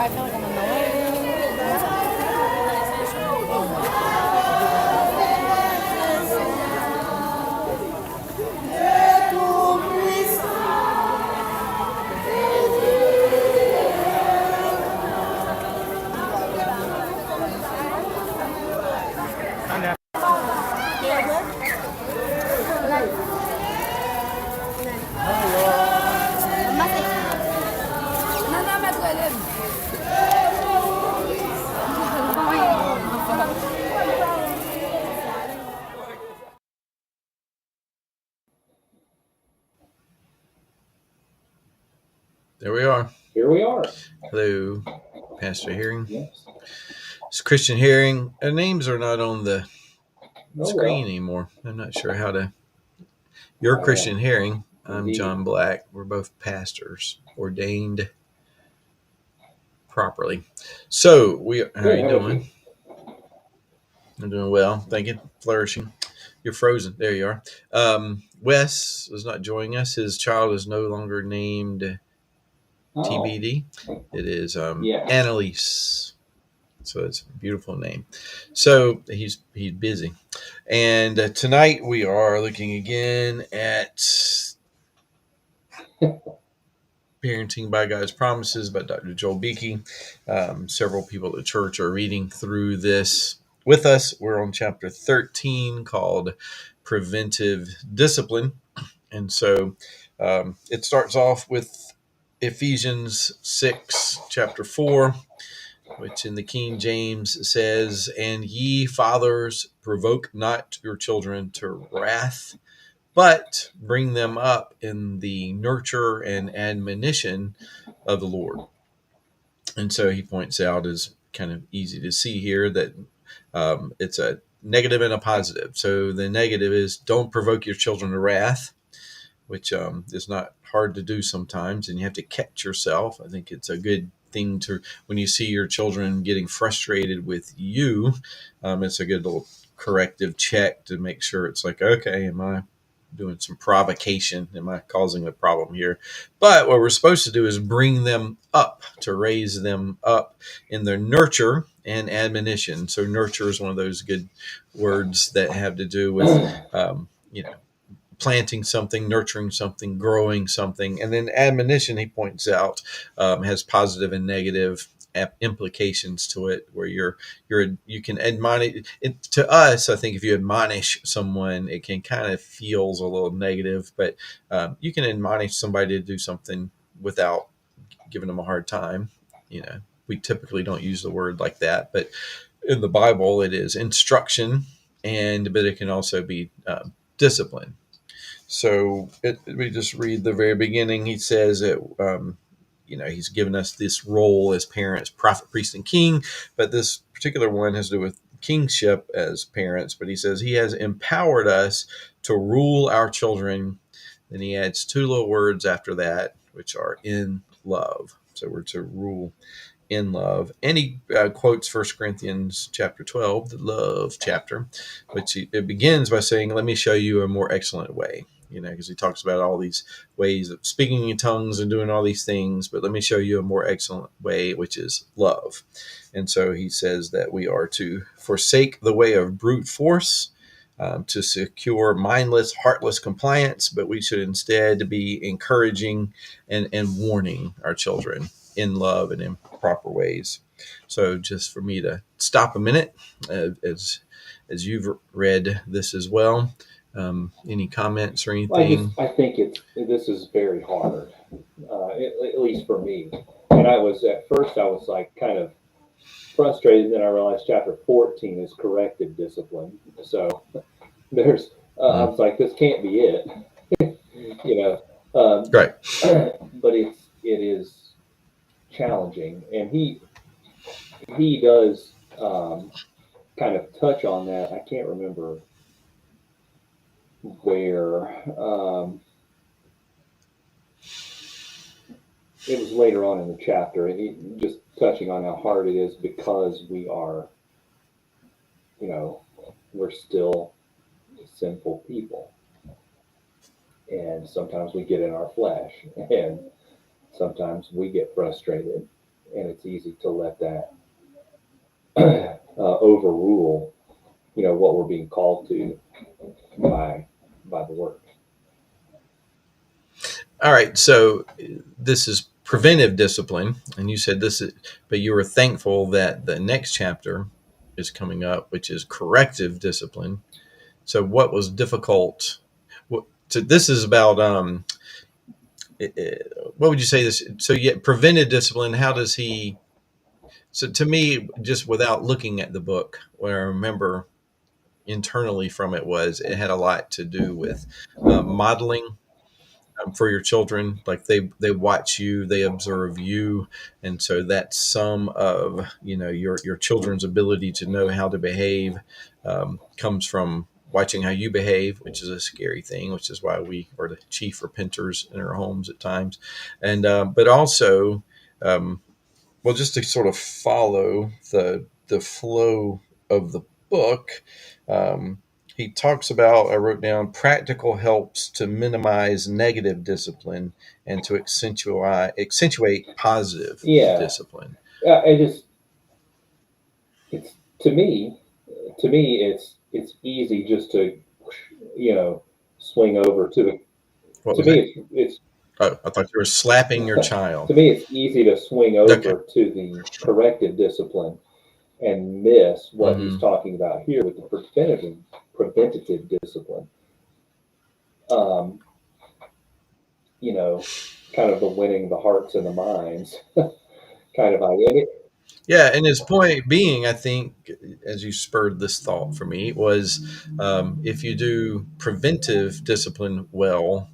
I feel like I'm annoying. There we are. Here we are. Hello, Pastor Hearing. Yes. It's Christian Hearing. Our names are not on the screen Well. anymore. I'm not sure how to. You're Christian Hearing. I'm Indeed. John Black. We're both pastors, ordained properly. So how are you doing? I'm doing well. Thank you. Flourishing. You're frozen. There you are. Wes is not joining us. His child is no longer named TBD. It is Annalise. So it's a beautiful name. So he's busy. And tonight we are looking again at Parenting by God's Promises by Dr. Joel Beeke. Several people at the church are reading through this with us. We're on chapter 13 called Preventive Discipline. And so it starts off with Ephesians 6, chapter 4, which in the King James says, "And ye fathers, provoke not your children to wrath, but bring them up in the nurture and admonition of the Lord." And so he points out, is kind of easy to see here, that it's a negative and a positive. So the negative is don't provoke your children to wrath, which is not hard to do sometimes, and you have to catch yourself. I think it's a good thing to, when you see your children getting frustrated with you, it's a good little corrective check to make sure it's like, okay, am I doing some provocation? Am I causing a problem here? But what we're supposed to do is bring them up, to raise them up in their nurture and admonition. So nurture is one of those good words that have to do with, planting something, nurturing something, growing something. And then admonition, he points out, has positive and negative implications to it, where you can admonish it. To us, I think if you admonish someone, it can kind of feels a little negative, but you can admonish somebody to do something without giving them a hard time. We typically don't use the word like that, but in the Bible, it is instruction, but it can also be discipline. So we just read the very beginning. He says that, he's given us this role as parents, prophet, priest, and king. But this particular one has to do with kingship as parents. But he says he has empowered us to rule our children. Then he adds two little words after that, which are in love. So we're to rule in love. And he quotes 1 Corinthians chapter 12, the love chapter, which it begins by saying, "Let me show you a more excellent way." Because he talks about all these ways of speaking in tongues and doing all these things, but let me show you a more excellent way, which is love. And so he says that we are to forsake the way of brute force, to secure mindless, heartless compliance, but we should instead be encouraging and warning our children in love and in proper ways. So just for me to stop a minute, as you've read this as well, any comments or anything? I think this is very hard, at least for me. And at first I was like kind of frustrated. Then I realized chapter 14 is corrective discipline. So there's, I was like, this can't be it, Right. But it is challenging, and he does kind of touch on that. I can't remember where. It was later on in the chapter, and just touching on how hard it is because we are, we're still sinful people. And sometimes we get in our flesh, and sometimes we get frustrated. and it's easy to let that overrule, what we're being called to by the work. All right, so this is preventive discipline, and you said this is, but you were thankful that the next chapter is coming up, which is corrective discipline. So, what was difficult? So, this is about what would you say this? So, yeah, preventive discipline. How does he? So, to me, just without looking at the book, what I remember internally from it was it had a lot to do with modeling for your children. Like they watch you, they observe you, and so that's some of your children's ability to know how to behave comes from watching how you behave, which is a scary thing, which is why we are the chief repenters in our homes at times. And but also um, well, just to sort of follow the flow of the book, um, he talks about, I wrote down, practical helps to minimize negative discipline and to accentuate positive Yeah, discipline. I just it's to me it's easy just to swing over to the. What To was that? me, it's Oh, I thought you were slapping your child. to me it's easy to swing Okay. over to the corrective discipline and miss what he's Mm-hmm. talking about here with the preventative discipline. Um, kind of the winning the hearts and the minds kind of idea. Yeah, and his point being, I think, as you spurred this thought for me, was if you do preventive discipline well,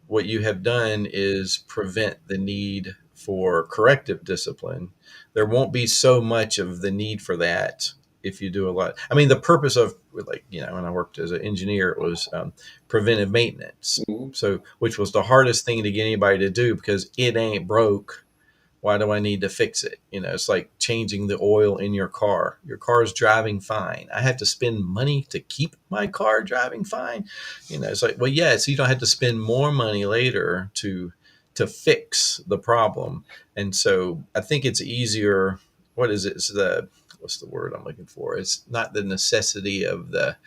what you have done is prevent the need for corrective discipline. There won't be so much of the need for that if you do a lot. I mean, the purpose of, like, when I worked as an engineer, it was preventive maintenance. Mhm. So, which was the hardest thing to get anybody to do because it ain't broke. Why do I need to fix it? It's like changing the oil in your car. Your car is driving fine. I have to spend money to keep my car driving fine. It's like, well, yes, you don't have to spend more money later to fix the problem. And so I think it's easier. What is it? What's the word I'm looking for? It's not the necessity of the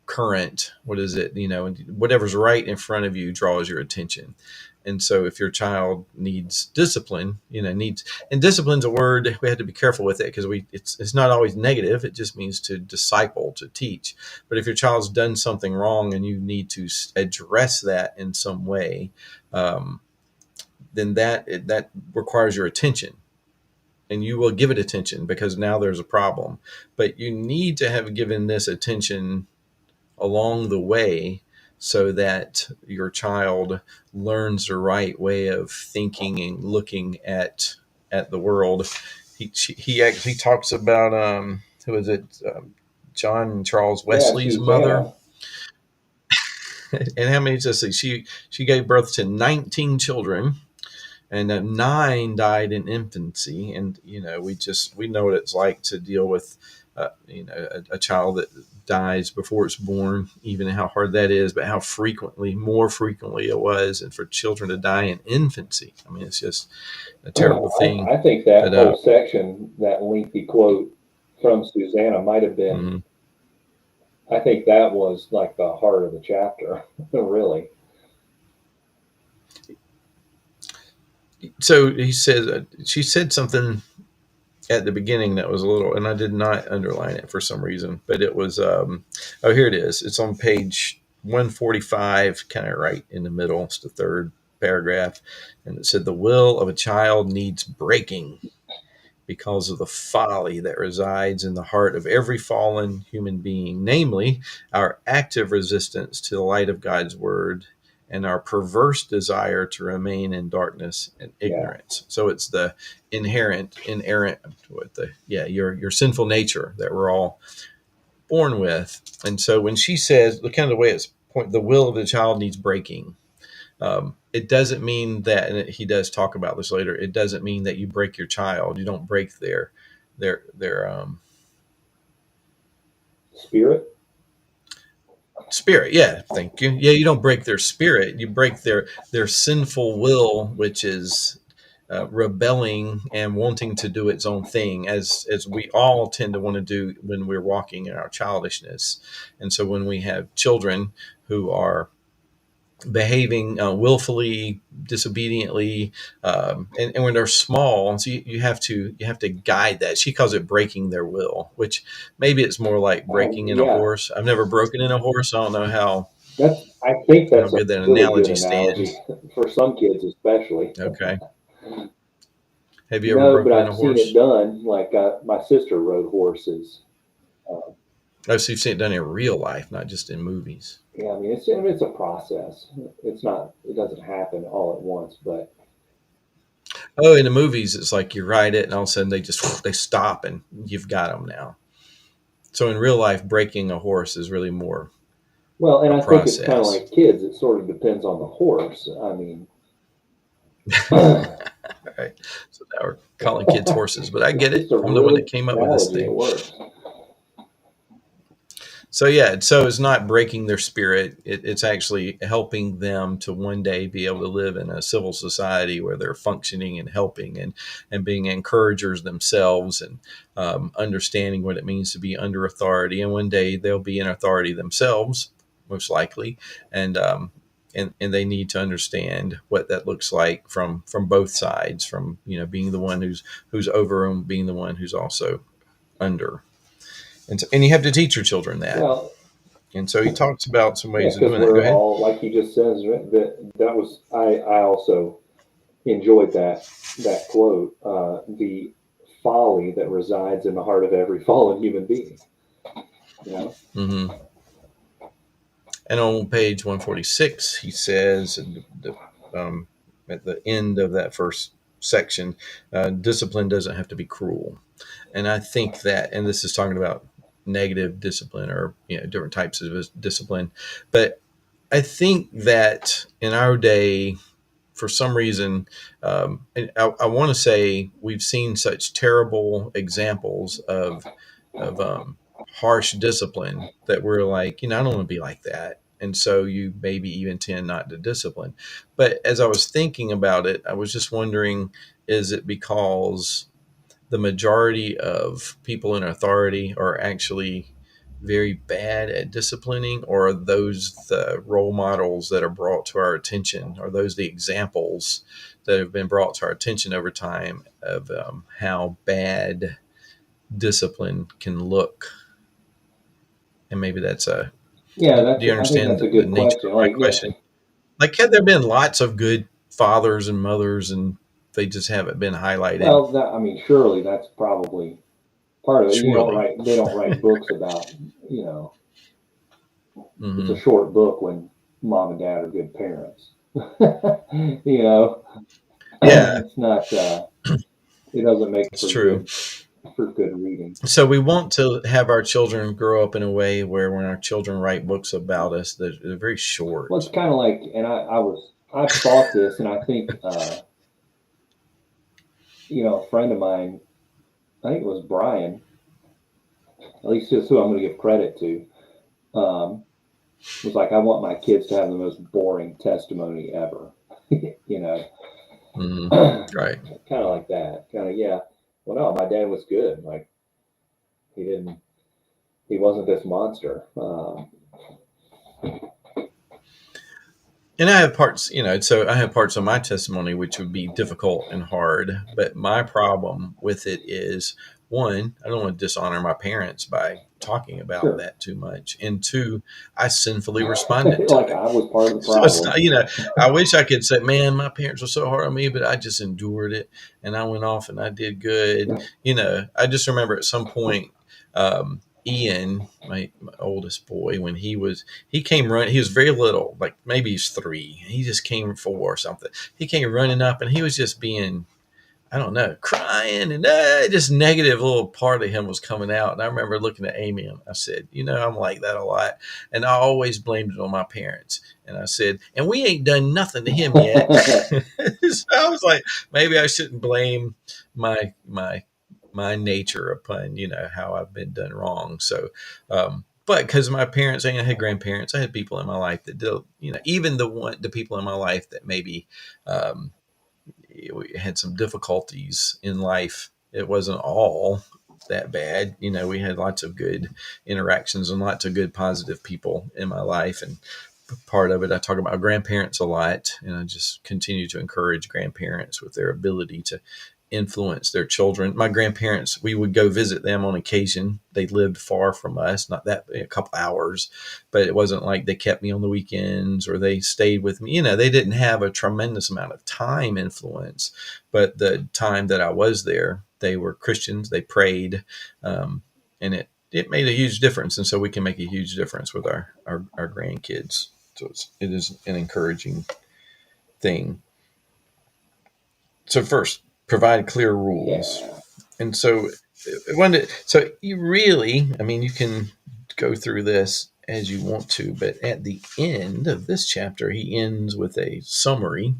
current. What is it? Whatever's right in front of you draws your attention. And so if your child needs discipline, and discipline's a word, we have to be careful with it because it's not always negative. It just means to disciple, to teach. But if your child's done something wrong and you need to address that in some way, then that requires your attention. And you will give it attention because now there's a problem. But you need to have given this attention along the way so that your child learns the right way of thinking and looking at the world. He actually talks about who is it, John Charles Yeah, Wesley's mother. Susanna. And how many does she gave birth to 19 children, and 9 died in infancy. And we know what it's like to deal with a child that dies before it's born, even how hard that is, but how more frequently it was, and for children to die in infancy. I mean, it's just a terrible thing. I think that But whole section, that lengthy quote from Susanna, might have been. mhm. I think that was like the heart of the chapter, really. So he says she said something at the beginning that was a little, and I did not underline it for some reason, but it was here it is. It's on page 145, kind of right in the middle. It's the third paragraph, and it said the will of a child needs breaking because of the folly that resides in the heart of every fallen human being, namely our active resistance to the light of God's word and our perverse desire to remain in darkness and Yeah. ignorance. So it's the inerrant, your sinful nature that we're all born with. And so when she says, the kind of way it's the will of the child needs breaking, it doesn't mean that, and he does talk about this later, it doesn't mean that you break your child. You don't break their Spirit. spirit. Yeah, thank you. Yeah, you don't break their spirit. You break their sinful will, which is rebelling and wanting to do its own thing, as we all tend to want to do when we're walking in our childishness. And so when we have children who are behaving willfully, disobediently, and when they're small, so you have to guide that. She calls it breaking their will, which maybe it's more like breaking in a Yeah, horse. I've never broken in a horse. I don't know I think how that's a good that really good analogy analogy stands. for some kids, especially. Okay. Have you ever No, but broken in a I've seen it horse? done. Like my sister rode horses. Oh, so you've seen it done in real life, not just in movies. Yeah, I mean, it's a process. It's not. It doesn't happen all at once. But Oh, in the movies, it's like you ride it, and all of a sudden they stop, and you've got them now. So in real life, breaking a horse is really more well, and a I think it's kind of process. like kids. It sort of depends on the horse. I mean, yeah, Right. So now we're calling kids horses, but I get it's it. just a I'm the one really that came good up with this analogy. It thing. works. So yeah, so it's not breaking their spirit. It's actually helping them to one day be able to live in a civil society where they're functioning and helping and being encouragers themselves, and understanding what it means to be under authority. And one day they'll be in authority themselves, most likely, and and they need to understand what that looks like from both sides, from being the one who's over them, being the one who's also under. And you have to teach your children that. Well, And so he talks about some yeah, ways of because doing that. Go we're ahead. all like he just says that was I also enjoyed that quote. The folly that resides in the heart of every fallen human being. You know. hmm And on page 146, he says at the end of that first section, discipline doesn't have to be cruel. And I think that, and this is talking about negative discipline, or different types of discipline, but I think that in our day, for some reason, and I want to say we've seen such terrible examples of harsh discipline that we're like, I don't want to be like that. And so you maybe even tend not to discipline. But as I was thinking about it, I was just wondering, is it because the majority of people in authority are actually very bad at disciplining, or are those the role models that are brought to our attention? Are those the examples that have been brought to our attention over time of how bad discipline can look? And maybe that's Yeah, do you I think understand that's a the good nature question. of my Like, yeah, question? Like, had there been lots of good fathers and mothers, and they just haven't been highlighted? well, I mean, surely that's probably part of it. Surely. They don't write books about, you know, it's a hmm short book when mom and dad are good parents. you know, Yeah, it's not, it doesn't make it's true. for good reading. So we want to have our children grow up in a way where when our children write books about us, they're very Well, it's short. kind of like, and I've thought this, and I think, a friend of mine, I think it was Brian, at least is who I'm going to give credit to, was like, I want my kids to have the most boring testimony ever. you know, hmm kind Right. of like that. Kind of, yeah. Well, no, my dad was good. Like, he didn't, he wasn't this monster. And I have parts, so I have parts of my testimony which would be difficult and hard. But my problem with it is, one, I don't want to dishonor my parents by talking about Sure. that too much. And two, I sinfully responded to like, it. I was part of the So it's problem. not, I wish I could say, man, my parents were so hard on me, but I just endured it and I went off and I did good. I just remember at some point, Ian, my oldest boy, when he came running, he was very little, like maybe he's 3. He just came 4 or something. He came running up and he was just being, I don't know, crying, and just negative little part of him was coming out. And I remember looking at Amy and I said, I'm like that a lot. And I always blamed it on my parents. And I said, and we ain't done nothing to him yet. So I was like, maybe I shouldn't blame my nature upon, how I've been done wrong. So, but because my parents, I had grandparents, I had people in my life that did, even the people in my life that maybe, we had some difficulties in life. It wasn't all that bad. We had lots of good interactions and lots of good positive people in my life. And part of it, I talk about grandparents a lot, and I just continue to encourage grandparents with their ability to influence their children. My grandparents, we would go visit them on occasion. They lived far from us, not that a couple hours, but it wasn't like they kept me on the weekends or they stayed with me. They didn't have a tremendous amount of time influence, but the time that I was there, they were Christians. They prayed, and it made a huge difference. And so we can make a huge difference with our grandkids. So it is an encouraging thing. So first, provide clear rules. Yeah. And so you really, you can go through this as you want to, but at the end of this chapter, he ends with a summary,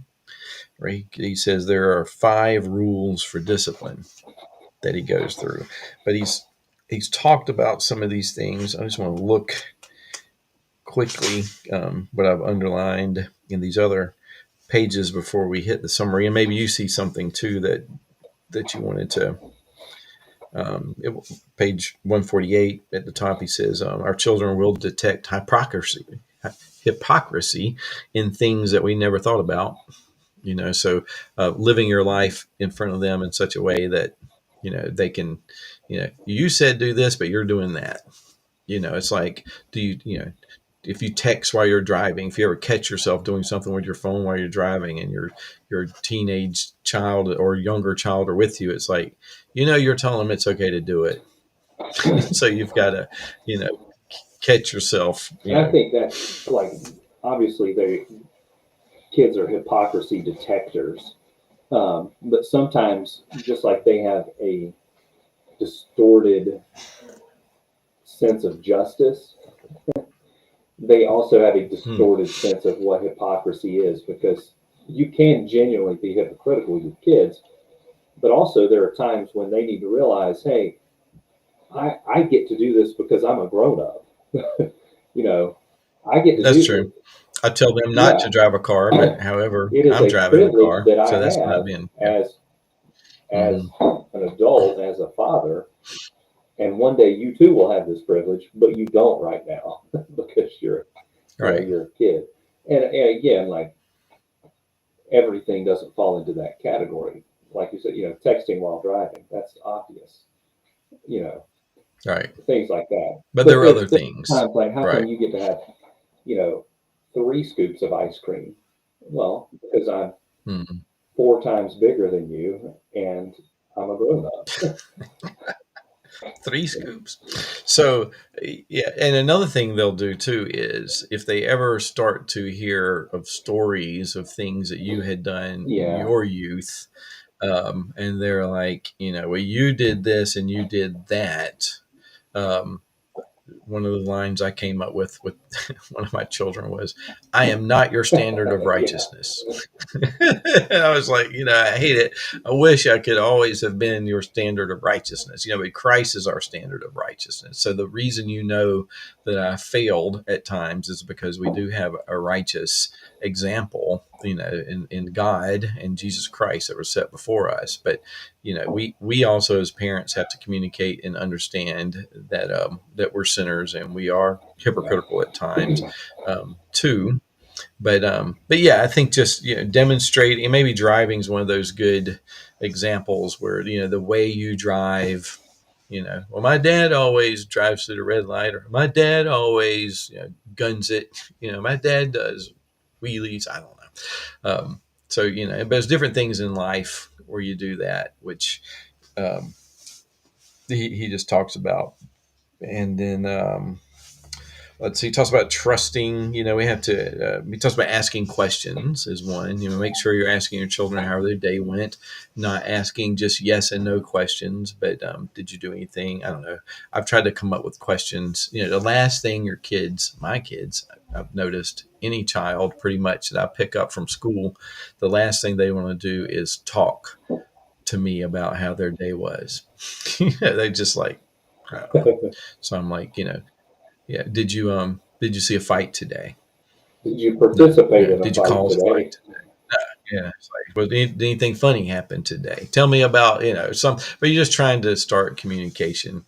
right? He says there are 5 rules for discipline that he goes through, but he's talked about some of these things. I just want to look quickly what I've underlined in these other pages before we hit the summary, and maybe you see something too that you wanted to. Page 148 at the top, he says, our children will detect hypocrisy in things that we never thought about. So living your life in front of them in such a way that they can, you said do this, but you're doing that. It's like, if you text while you're driving, if you ever catch yourself doing something with your phone while you're driving and your teenage child or younger child are with you, it's like, you're telling them it's okay to do it. So you've got to, catch yourself. I think that's like, obviously kids are hypocrisy detectors. But sometimes, just like they have a distorted sense of justice, they also have a distorted sense of what hypocrisy is, because you can genuinely be hypocritical with your kids, but also there are times when they need to realize, hey, I get to do this because I'm a grown-up. I get to That's do true. this. I tell them not to drive a car, but however, It is I'm a driving a car, privilege that so I that's not have being as an adult, as a father. And one day you too will have this privilege, but you don't right now because you're right. you're a kid. And again, like, everything doesn't fall into that category. Like you said, texting while driving, that's obvious. Right. Things like that. But there are other things. Times like, how right. come you get to have, 3 scoops of ice cream? Well, because I'm 4 times bigger than you and I'm a grown up. 3 scoops. So, yeah. And another thing they'll do too is if they ever start to hear of stories of things that you had done in your youth, and they're like, well, you did this and you did that. One of the lines I came up with one of my children was, I am not your standard of righteousness. And I was like, I hate it. I wish I could always have been your standard of righteousness, but Christ is our standard of righteousness. So the reason that I failed at times is because we do have a righteous example, in God and Jesus Christ that was set before us. But, we also as parents have to communicate and understand that we're sinners and we are hypocritical at times, too. But yeah, I think just demonstrating, and maybe driving is one of those good examples where the way you drive, well, my dad always drives through the red light, or my dad always guns it, my dad does wheelies. I don't know. So but there's different things in life where you do that, which he just talks about, and then. Let's see. He talks about trusting. We have to. He talks about asking questions is one. Make sure you're asking your children how their day went, not asking just yes and no questions. But did you do anything? I don't know. I've tried to come up with questions. The last thing my kids, I've noticed, any child pretty much that I pick up from school, the last thing they want to do is talk to me about how their day was. They just like. So I'm like, yeah. Did you see a fight today? Did you participate in a Did you fight cause today? a fight today? Yeah, it's like, well, did anything funny happen today? Tell me about, some, but you're just trying to start communication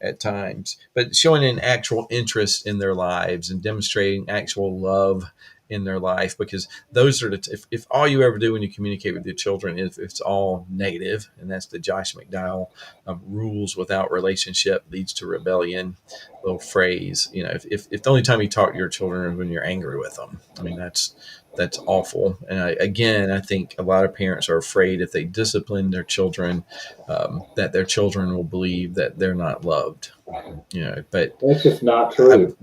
at times, but showing an actual interest in their lives and demonstrating actual love in their life, because those are if all you ever do when you communicate with your children is it's all negative, and that's the Josh McDowell rules without relationship leads to rebellion little phrase. If the only time you talk to your children is when you're angry with them, I mean, that's awful. And I think a lot of parents are afraid if they discipline their children, that their children will believe that they're not loved. But That's just not true.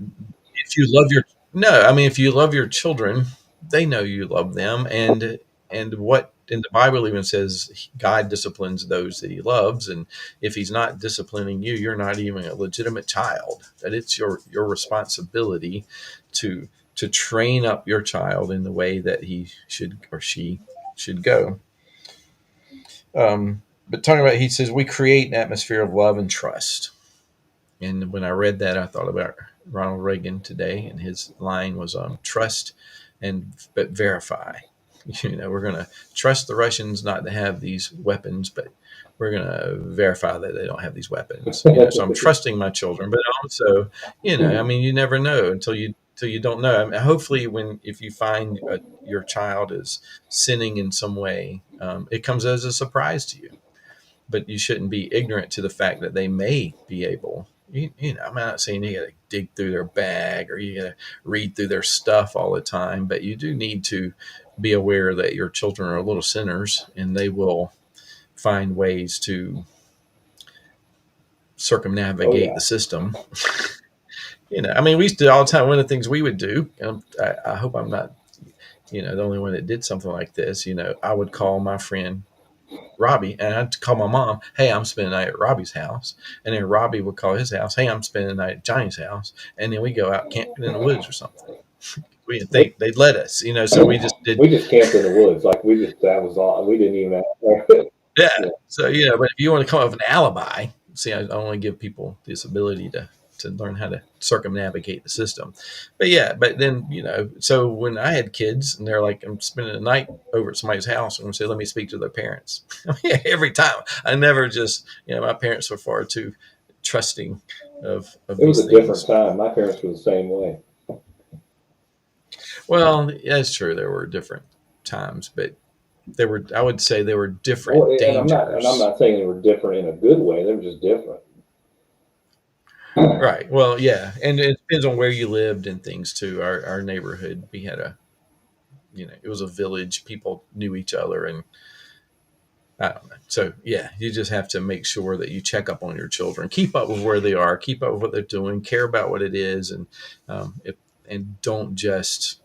if you love your no, I mean, if you love your children, they know you love them, and the Bible even says God disciplines those that He loves, and if He's not disciplining you, you're not even a legitimate child. That it's your responsibility to train up your child in the way that he should or she should go. But talking about, he says we create an atmosphere of love and trust. And when I read that, I thought about Ronald Reagan today, and his line was trust but verify. We're going to trust the Russians not to have these weapons, but we're going to verify that they don't have these weapons. So I'm trusting my children, but also, I mean, you never know until you don't know. I mean, hopefully, if you find your child is sinning in some way, it comes as a surprise to you. But you shouldn't be ignorant to the fact that they may be able. I'm not saying you got to dig through their bag or you got to read through their stuff all the time, but you do need to be aware that your children are little sinners and they will find ways to circumnavigate the system. I mean, we used to all the time. One of the things we would do, I hope I'm not, the only one that did something like this. I would call my friend Robbie, and I'd call my mom, hey, I'm spending the night at Robbie's house. And then Robbie would call his house, hey, I'm spending the night at Johnny's house. And then we go out camping in the woods or something. We didn't think they'd let us, so we just did. We just camped in the woods. Like that was all. We didn't even have. Yeah. So, but if you want to come up with an alibi, see, I only give people this ability to learn how to circumnavigate the system. But then, so when I had kids and they're like, I'm spending the night over at somebody's house, and I say, let me speak to their parents. Every time. I never just, my parents were far too trusting of It these was a things. different time. My parents were the same way. Well, that's true. There were different times, but I would say there were different dangers. And I'm not saying they were different in a good way. They were just different. Right. Well, yeah. And it depends on where you lived and things too. Our neighborhood, we had it was a village. People knew each other, and I don't know. So yeah, you just have to make sure that you check up on your children, keep up with where they are, keep up with what they're doing, care about what it is, and and don't just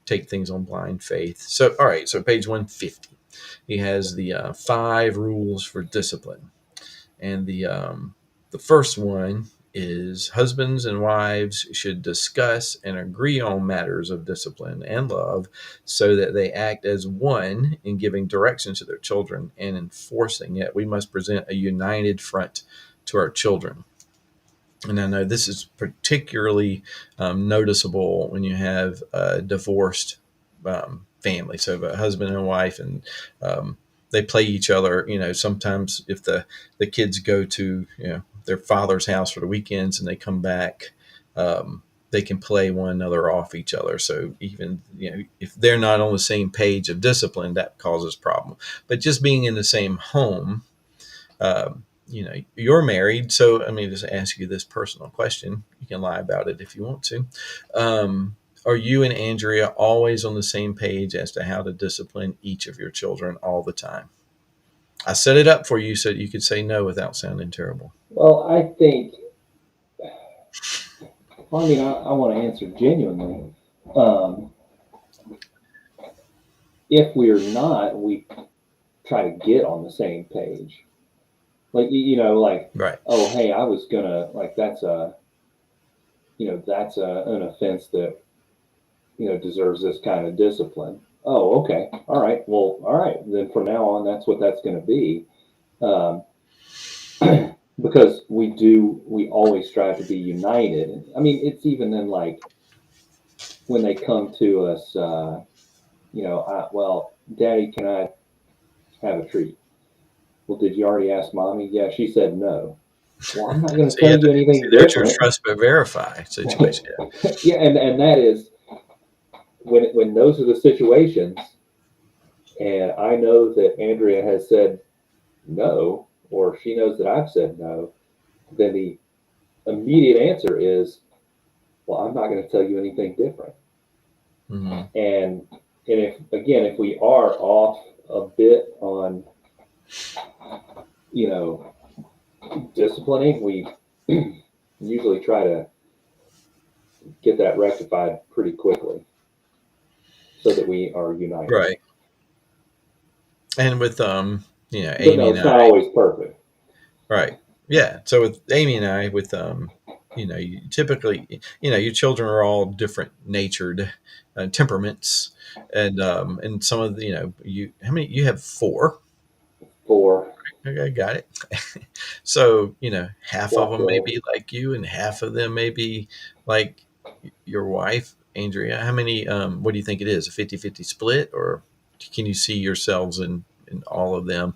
take things on blind faith. So, all right. So page 150, he has the 5 rules for discipline. And the first one is husbands and wives should discuss and agree on matters of discipline and love so that they act as one in giving direction to their children and enforcing it. We must present a united front to our children. And I know this is particularly noticeable when you have a divorced family. So a husband and a wife, and they play each other. Sometimes if the kids go to their father's house for the weekends and they come back, they can play one another off each other. So even if they're not on the same page of discipline, that causes problem. But just being in the same home. You're married, so let me just ask you this personal question. You can lie about it if you want to. Are you and Andrea always on the same page as to how to discipline each of your children all the time? I set it up for you so that you could say no without sounding terrible. Well, I think, I want to answer genuinely. If we're not, we try to get on the same page. Like, Right. Oh, hey, I was gonna, that's an offense that, deserves this kind of discipline. Oh, okay. All right. Well, all right. Then from now on, that's what that's going to be. Because we always strive to be united. I mean, it's even then, like when they come to us, well, Daddy, can I have a treat? Well, did you already ask Mommy? Yeah, she said no. Well, I'm not going to So, yeah, tell you anything there's your different. trust but verify situation. Yeah, and that is when those are the situations, and I know that Andrea has said no, or she knows that I've said no, then the immediate answer is, well, I'm not going to tell you anything different. Mm-hmm. And if we are off a bit on, disciplining, we usually try to get that rectified pretty quickly so that we are united. Right. And with But Amy no, and it's I, not always perfect. right? Yeah. So with Amy and I, with you typically, your children are all different natured temperaments, and some of the, how many you have? Four. For Okay, got it. So half of black them may girls, be like you, and half of them may be like your wife, Andrea. How many? What do you think it is? A 50-50 split, or can you see yourselves in all of them?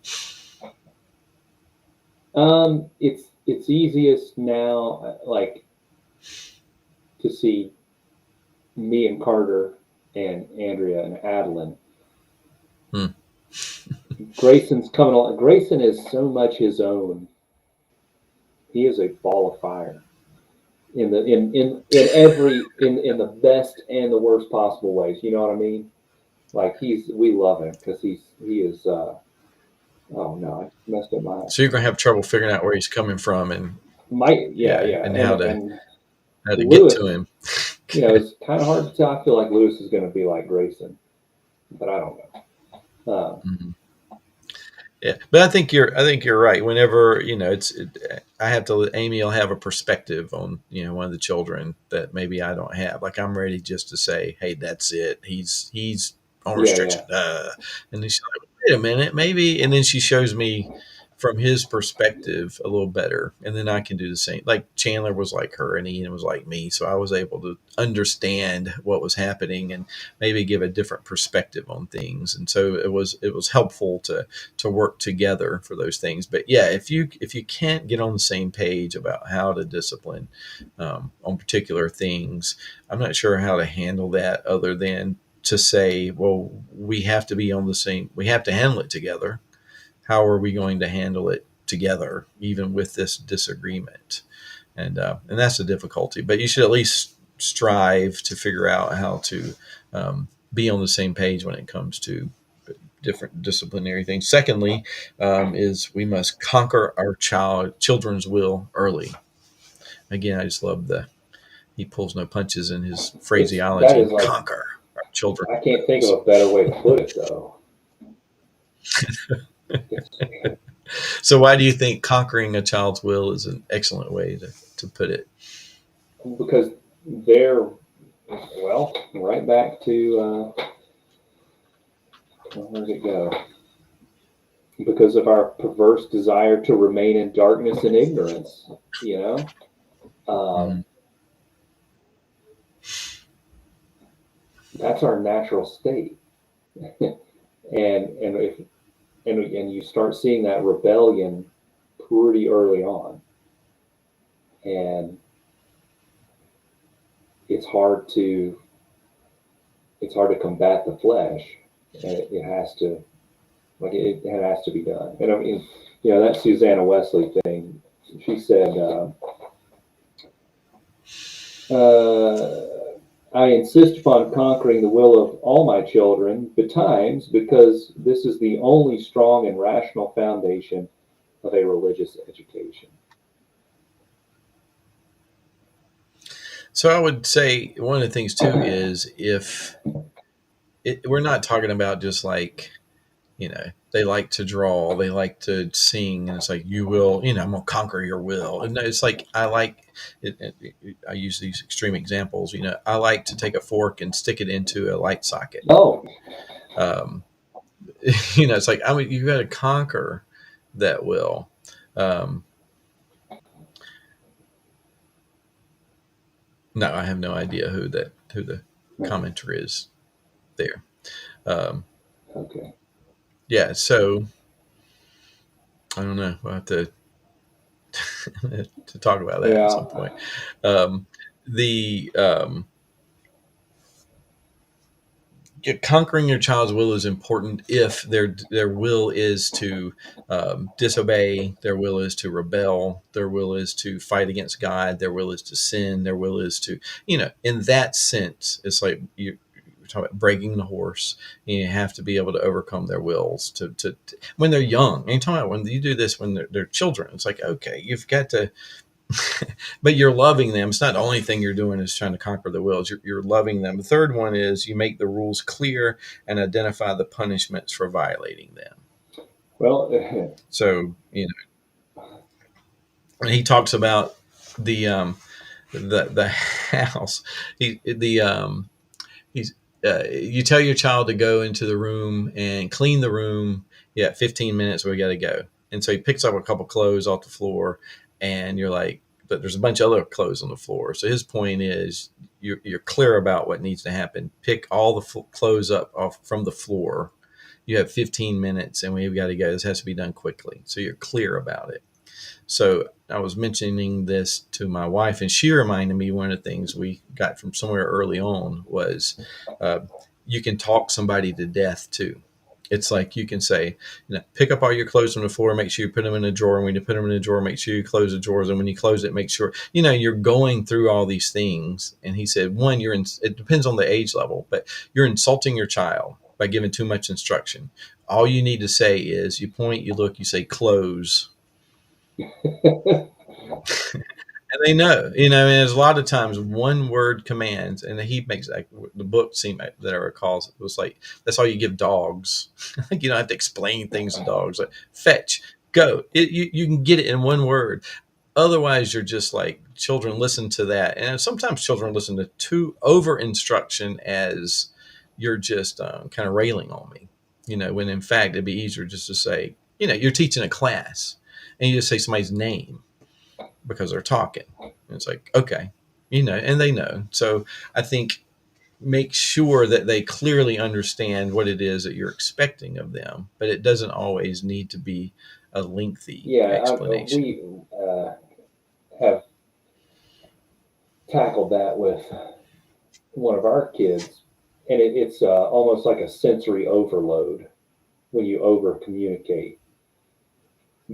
it's easiest now, like to see me and Carter and Andrea and Adeline. Hmm. Grayson's coming along. Grayson is so much his own. He is a ball of fire in the best and the worst possible ways. You know what I mean? Like we love him because he is. Oh no, I messed up my So you're gonna have trouble figuring out where he's coming from, and yeah, yeah, yeah, and and how to get to Lewis. him. It's kind of hard to tell. I feel like Lewis is going to be like Grayson, but I don't know. Mhm. Yeah, but I think you're right. Whenever I have to. Amy will have a perspective on one of the children that maybe I don't have. Like I'm ready just to say, hey, that's it. He's on Yeah, yeah, restriction. And then she's like, wait a minute, maybe. And then she shows me from his perspective a little better, and then I can do the same. Like Chandler was like her, and Ian was like me, so I was able to understand what was happening and maybe give a different perspective on things. And so it was helpful to work together for those things. But yeah, if you can't get on the same page about how to discipline on particular things, I'm not sure how to handle that other than to say, well, we have to be on the same. We have to handle it together. How are we going to handle it together, even with this disagreement? And that's the difficulty. But you should at least strive to figure out how to be on the same page when it comes to different disciplinary things. Secondly, is we must conquer our children's will early. Again, I just love he pulls no punches in his that phraseology. is like Conquer our children's I can't think of wills. a better way to put it though. It's So, why do you think conquering a child's will is an excellent way to put it? because they're right back to where did it go? Because of our perverse desire to remain in darkness and ignorance, you know. Mm-hmm. That's our natural state, and if and you start seeing that rebellion pretty early on, and it's hard to combat the flesh, and it has to it has to be done. And I mean, that Susanna Wesley thing. She said, "I insist upon conquering the will of all my children betimes, because this is the only strong and rational foundation of a religious education." So, I would say one of the things too is if we're not talking about just like they like to draw, they like to sing, and it's like you will, I'm gonna conquer your will. And it's like I like I use these extreme examples. I like to take a fork and stick it into a light socket. Oh, Um, it's like you got to conquer that will. Um, no, I have no idea who the commenter is there. Um, Okay. yeah, so I don't know. We'll have to to talk about that at Yeah. some point. Um, the conquering your child's will is important if their will is to disobey, their will is to rebel, their will is to fight against God, their will is to sin, their will is to, in that sense, it's like you're talking about breaking the horse. You have to be able to overcome their wills to when they're young. And you're talking about when you do this when they're children. It's like, okay, you've got to but you're loving them. It's not the only thing you're doing is trying to conquer the wills. You're loving them. The third one is you make the rules clear and identify the punishments for violating them. Well, So, and he talks about the house. He's you tell your child to go into the room and clean the room. Yeah, 15 minutes. We got to go. And so he picks up a couple clothes off the floor, and you're like, but there's a bunch of other clothes on the floor. So his point is you're clear about what needs to happen. Pick all the clothes up off from the floor. You have 15 minutes, and we've got to go. This has to be done quickly. So you're clear about it. So I was mentioning this to my wife, and she reminded me one of the things we got from somewhere early on was you can talk somebody to death too. It's like you can say, pick up all your clothes from the floor, make sure you put them in a drawer. And when you put them in a drawer, make sure you close the drawers. And when you close it, make sure, you're going through all these things. And he said, one, it depends on the age level, but you're insulting your child by giving too much instruction. All you need to say is you point, you look, you say close. And they know, and there's a lot of times one word commands, and he makes the book seem that I recall it was like that's all you give dogs. You don't have to explain things to dogs like fetch, go. You can get it in one word. Otherwise, you're just like children listen to that, and sometimes children listen to too over instruction as you're just kind of railing on me. When in fact it'd be easier just to say, you're teaching a class, and you just say somebody's name because they're talking. And it's like, okay, and they know. So I think make sure that they clearly understand what it is that you're expecting of them, but it doesn't always need to be a lengthy explanation. we have tackled that with one of our kids, and it's almost like a sensory overload when you over communicate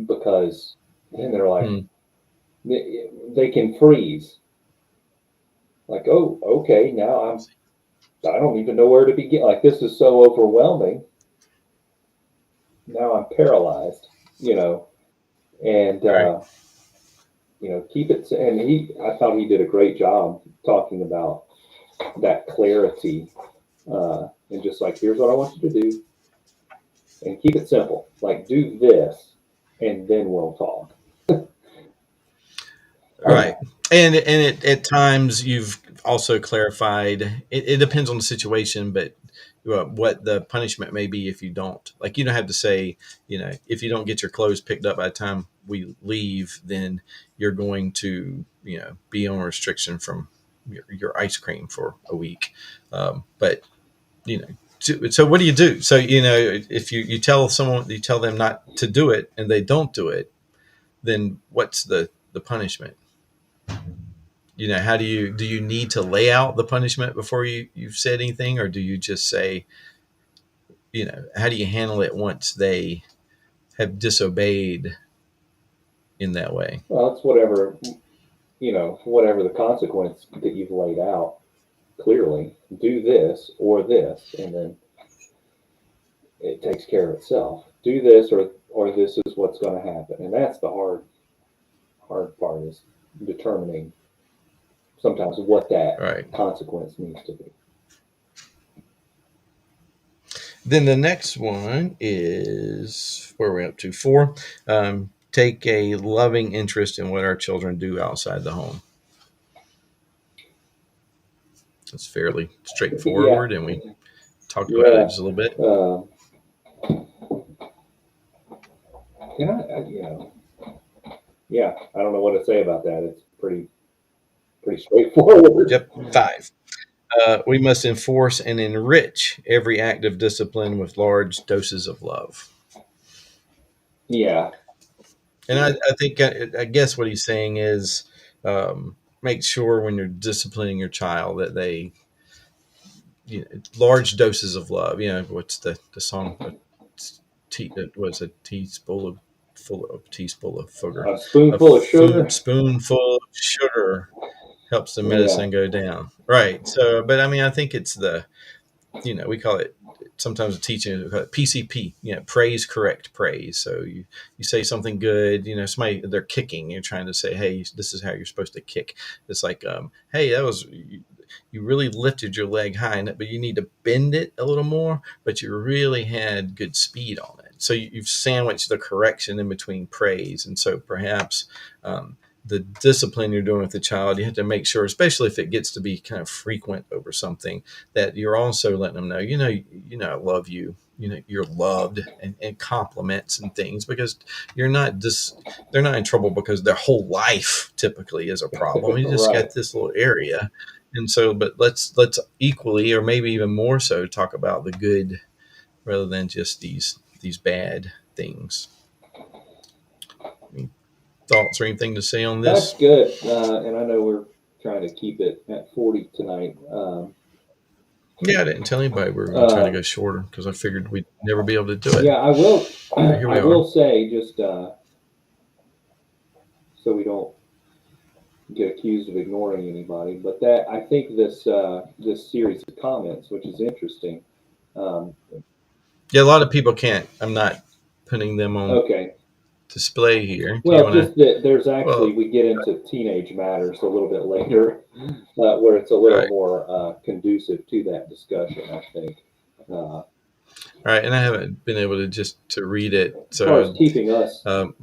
because then they're like, Hmm. they can freeze. Like, oh, okay, now I don't even know where to begin. Like, this is so overwhelming. Now I'm paralyzed, and Right. keep it. And I thought he did a great job talking about that clarity, and just like, here's what I want you to do, and keep it simple. Like, do this, and then we'll talk. Right. And at times you've also clarified, it depends on the situation, but what the punishment may be if you don't. Like, you don't have to say, if you don't get your clothes picked up by the time we leave, then you're going to, be on restriction from your ice cream for a week. But, so what do you do? So, if you tell someone, you tell them not to do it and they don't do it, then what's the punishment? How do you need to lay out the punishment before you've said anything, or do you just say, how do you handle it once they have disobeyed in that way? Well, it's whatever the consequence that you've laid out clearly. Do this or this, and then it takes care of itself. Do this or this is what's going to happen, and that's the hard part is determining sometimes what that Right. consequence needs to be. Then the next one is where we're up to 4. Take a loving interest in what our children do outside the home. It's fairly Yeah, straightforward, and we talked about it yeah. just a little bit. Can yeah, I don't know what to say about that. It's pretty straightforward. Yep. 5. We must enforce and enrich every act of discipline with large doses of love. Yeah. And I think, I guess what he's saying is, make sure when you're disciplining your child that they, large doses of love. What's the song? It was a teaspoon of sugar. A spoonful of sugar. Spoonful of sugar helps the Yeah. medicine go down. Right. So, but I mean, I think it's we call it, sometimes the teaching, we call it PCP, praise, correct, praise. So you say something good, somebody, they're kicking, you're trying to say, hey, this is how you're supposed to kick. It's like, hey, you really lifted your leg high, but you need to bend it a little more, but you really had good speed on it. So you've sandwiched the correction in between praise. And so perhaps, the discipline you're doing with the child, you have to make sure, especially if it gets to be kind of frequent over something, that you're also letting them know, I love you, you're loved, and compliments and things, because they're not in trouble because their whole life typically is a problem. You just Right. got this little area. And so, but let's equally, or maybe even more so, talk about the good rather than just these bad things. Any thoughts or anything to say on That's this? good. And I know we're trying to keep it at 40 tonight. Yeah, I didn't tell anybody we were going to try to Uh, go shorter because I figured we'd never be able to do it. yeah, I will. But here I we are. will say, just so we don't get accused of ignoring anybody, but that I think this series of comments, which is interesting. Um, Yeah, a lot of people can't. I'm not putting them on okay. display here. Do you Well, want to? just that there's actually, Well, we get into teenage matters a little bit later, where it's a little right, more conducive to that discussion, I think. right. And I haven't been able to just to read it. As far as keeping us, Um,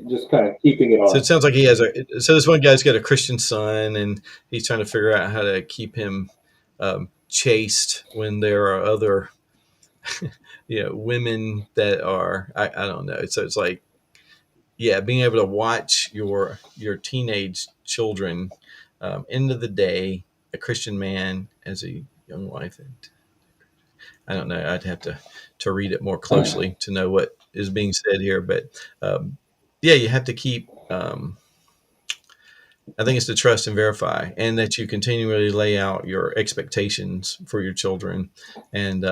just kind of keeping it so on. it sounds like he has a. So this one guy's got a Christian son, and he's trying to figure out how to keep him, chaste when there are other, women that are. I don't know. So it's like, yeah, being able to watch your teenage children, end of the day, a Christian man as a young wife. And I don't know. I'd have to read it more closely to know what is being said here. But, yeah, you have to keep. I think it's to trust and verify, and that you continually lay out your expectations for your children, and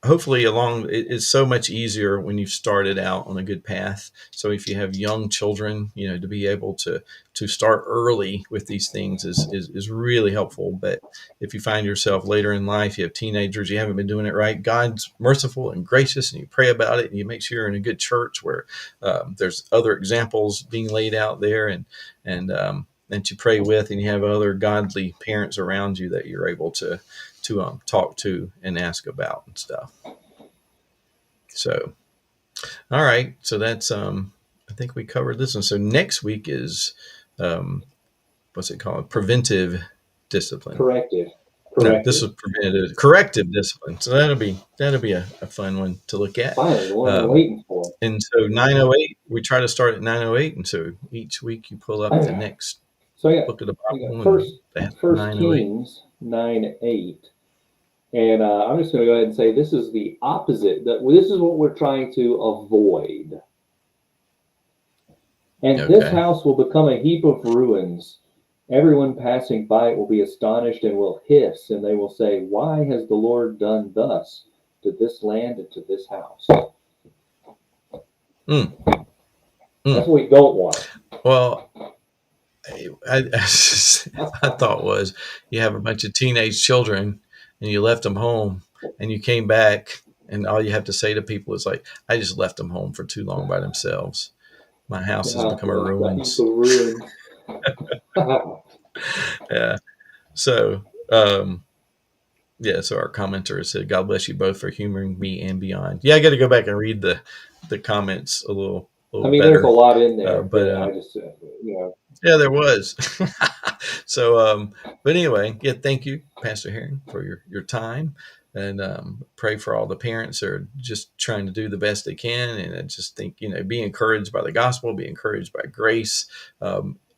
hopefully it's so much easier when you've started out on a good path. So if you have young children, to be able to start early with these things is really helpful. But if you find yourself later in life, you have teenagers, you haven't been doing it right, God's merciful and gracious, and you pray about it, and you make sure you're in a good church where, there's other examples being laid out there, and that you pray with, and you have other godly parents around you that you're able to talk to and ask about and stuff. So, all right, so that's, I think we covered this one. So next week is, what's it called? Preventive discipline. Corrective. No, this Corrective. is corrective discipline. So that'll be a fun one to look at. Finally, the one we're waiting for. And so 908, we try to start at 908, and so each week you pull up the next So book of the I got Bible, and first they have First 908. Kings 9:8, and I'm just going to go ahead and say this is the opposite. This is what we're trying to avoid. And this Okay. house will become a heap of ruins. Everyone passing by it will be astonished and will hiss, and they will say, "Why has the Lord done thus to this land and to this house?" Mm. That's what we don't want. Well, my thought was, you have a bunch of teenage children and you left them home, and you came back, and all you have to say to people is like, I just left them home for too long by themselves. My house has become a The heap ruins. of ruins. Yeah. So, yeah, so our commenter said, God bless you both for humoring me and beyond. Yeah, I got to go back and read the comments a little I mean, there's a better. lot in there But that I just, yeah, there was. So, but anyway, yeah, thank you, Pastor Herring, for your time, and pray for all the parents that are just trying to do the best they can. And I just think, be encouraged by the gospel, be encouraged by grace.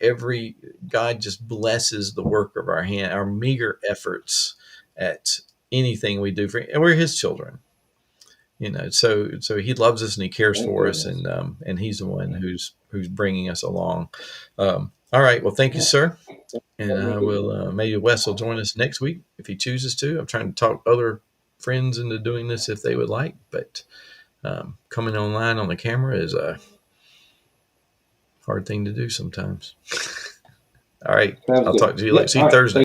God just blesses the work of our hand, our meager efforts at anything we do and we're His children. So He loves us and He cares Thank for us, goodness. and He's the one who's bringing us along. All right. Well, thank you, sir. And I will, maybe Wes will join us next week if he chooses to. I'm trying to talk other friends into doing this if they would like, but coming online on the camera is a hard thing to do sometimes. All right. Sounds I'll good. talk to you Yep. See All you right. Thursday.